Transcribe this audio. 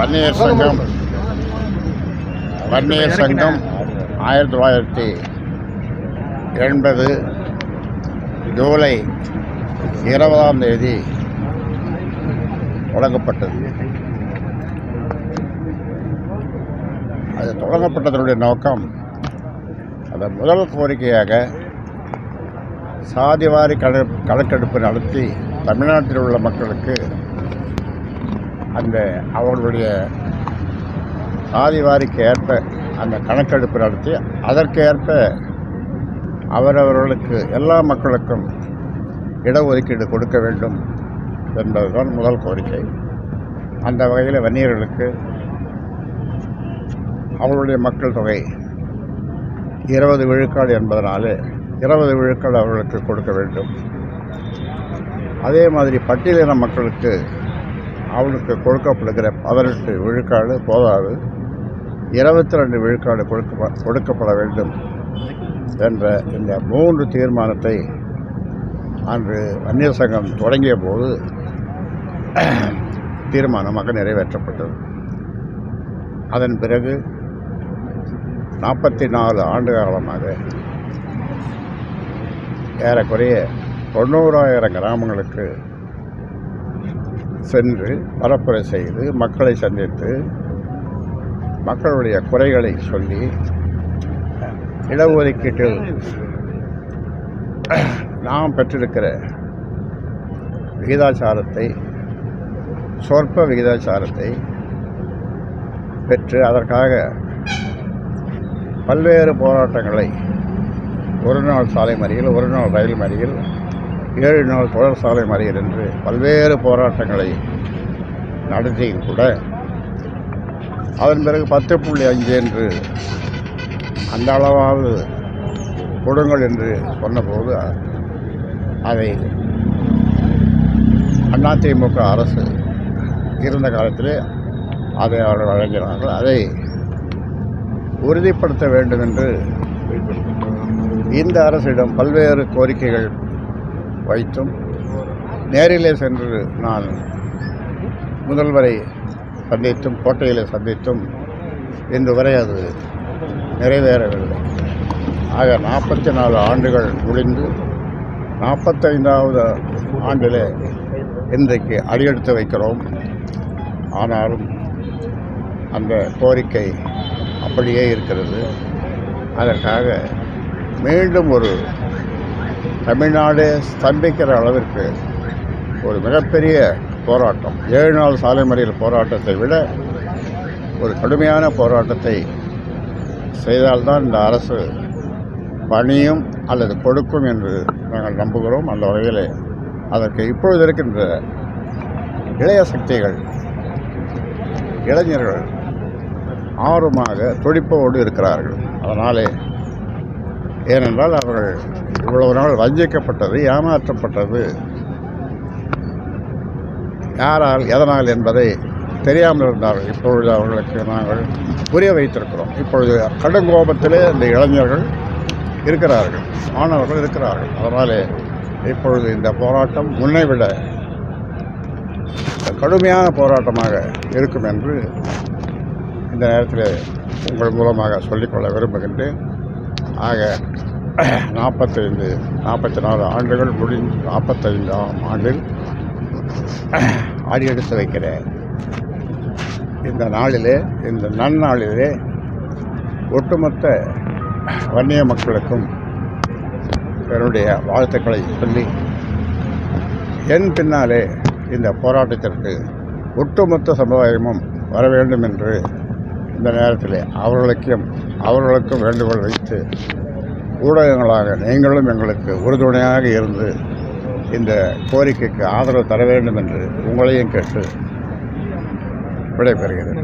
வன்னியர் சங்கம் 1980 ஜூலை 20ஆம் தேதி தொடங்கப்பட்டது. அது தொடங்கப்பட்டதனுடைய நோக்கம், அதன் முதல் கோரிக்கையாக சாதிவாரி கணக்கெடுப்பு நடத்தி தமிழ்நாட்டில் உள்ள மக்களுக்கு அவர்களுடைய சாதிவாரிக்கு ஏற்ப அந்த கணக்கெடுப்பு நடத்தி அதற்கேற்ப அவரவர்களுக்கு எல்லா மக்களுக்கும் இடஒதுக்கீடு கொடுக்க வேண்டும் என்பதுதான் முதல் கோரிக்கை. அந்த வகையில் வன்னியர்களுக்கு அவர்களுடைய மக்கள் தொகை 20 விழுக்காடு என்பதனால 20 விழுக்காடு அவர்களுக்கு கொடுக்க வேண்டும். அதே மாதிரி பட்டியலின மக்களுக்கு அவர்களுக்கு கொடுக்கப்படுகிற 18 விழுக்காடு போதாது, 22 விழுக்காடு கொடுக்கப்பட வேண்டும் என்ற இந்த 3 தீர்மானத்தை அன்று வன்னியர் சங்கம் தொடங்கிய போது தீர்மானமாக நிறைவேற்றப்பட்டது. அதன் பிறகு 44 ஆண்டு காலமாக ஏறக்குறைய 90,000 கிராமங்களுக்கு சென்று பரப்புரை செய்து மக்களை சந்தித்து மக்களுடைய குறைகளை சொல்லி இடஒதுக்கீட்டில் நாம் பெற்றிருக்கிற விகிதாச்சாரத்தை, சொற்ப விகிதாச்சாரத்தை பெற்று அதற்காக பல்வேறு போராட்டங்களை, ஒரு நாள் சாலை மறியல், ஒரு நாள் ரயில் மறியல், 7 நாள் தொடர் சாலை மறியல் என்று பல்வேறு போராட்டங்களை நடத்தியும் கூட அதன் பிறகு 10.5 என்று அந்த அளவாவது கொடுங்கள் என்று சொன்னபோது அதை அதிமுக அரசு இருந்த காலத்திலே அதை அவர்கள் வழங்கினார்கள். அதை உறுதிப்படுத்த வேண்டும் என்று இந்த அரசிடம் பல்வேறு கோரிக்கைகள் வைத்தும் நேரிலே சென்று நான் முதல்வரை சந்தித்தும் கோட்டையிலே சந்தித்தும் இன்று வரை அது நிறைவேறவில்லை. ஆக 44 ஆண்டுகள் முடிந்து 45வது ஆண்டிலே இன்றைக்கு அடியெடுத்து வைக்கிறோம். ஆனாலும் அந்த கோரிக்கை அப்படியே இருக்கிறது. அதற்காக மீண்டும் ஒரு தமிழ்நாடு ஸ்தம்பிக்கிற அளவிற்கு ஒரு மிகப்பெரிய போராட்டம், 7 நாள் சாலை மறியல் போராட்டத்தை விட ஒரு கடுமையான போராட்டத்தை செய்தால்தான் இந்த அரசு பணியும் அல்லது கொடுக்கும் என்று நாங்கள் நம்புகிறோம். அந்த வகையில் அதற்கு இப்பொழுது இருக்கின்ற இளைய சக்திகள், இளைஞர்கள் ஆர்வமாக துடிப்போடு இருக்கிறார்கள். அதனாலே, ஏனென்றால் அவர்கள் இவ்வளவு நாள் வஞ்சிக்கப்பட்டது, ஏமாற்றப்பட்டது யாரால், எதனால் என்பதை தெரியாமல் இருந்தார்கள். இப்பொழுது அவர்களுக்கு நாங்கள் புரிய வைத்திருக்கிறோம். இப்பொழுது கடுங்கோபத்திலே இந்த இளைஞர்கள் இருக்கிறார்கள், மாணவர்கள் இருக்கிறார்கள். அதனாலே இப்பொழுது இந்த போராட்டம் முன்னை விட கடுமையான போராட்டமாக இருக்கும் என்று இந்த நேரத்தில் உங்கள் மூலமாக சொல்லிக்கொள்ள விரும்புகின்றேன். ஆக 44 ஆண்டுகள் முடிந்து 45ஆம் ஆண்டில் அடியெடுத்து வைக்கிற இந்த நாளிலே, இந்த நன்னாளிலே ஒட்டுமொத்த வன்னிய மக்களுக்கும் என்னுடைய வாழ்த்துக்களை சொல்லி, என் பின்னாலே இந்த போராட்டத்திற்கு ஒட்டுமொத்த சமுதாயமும் வர வேண்டும் என்று இந்த நேரத்தில் அவர்களுக்கும் வேண்டுகோள் வைத்து, ஊடகங்களாக நீங்களும் எங்களுக்கு உறுதுணையாக இருந்து இந்த கோரிக்கைக்கு ஆதரவு தர வேண்டும் என்று உங்களையும் கேட்டு விடைபெறுகிறேன்.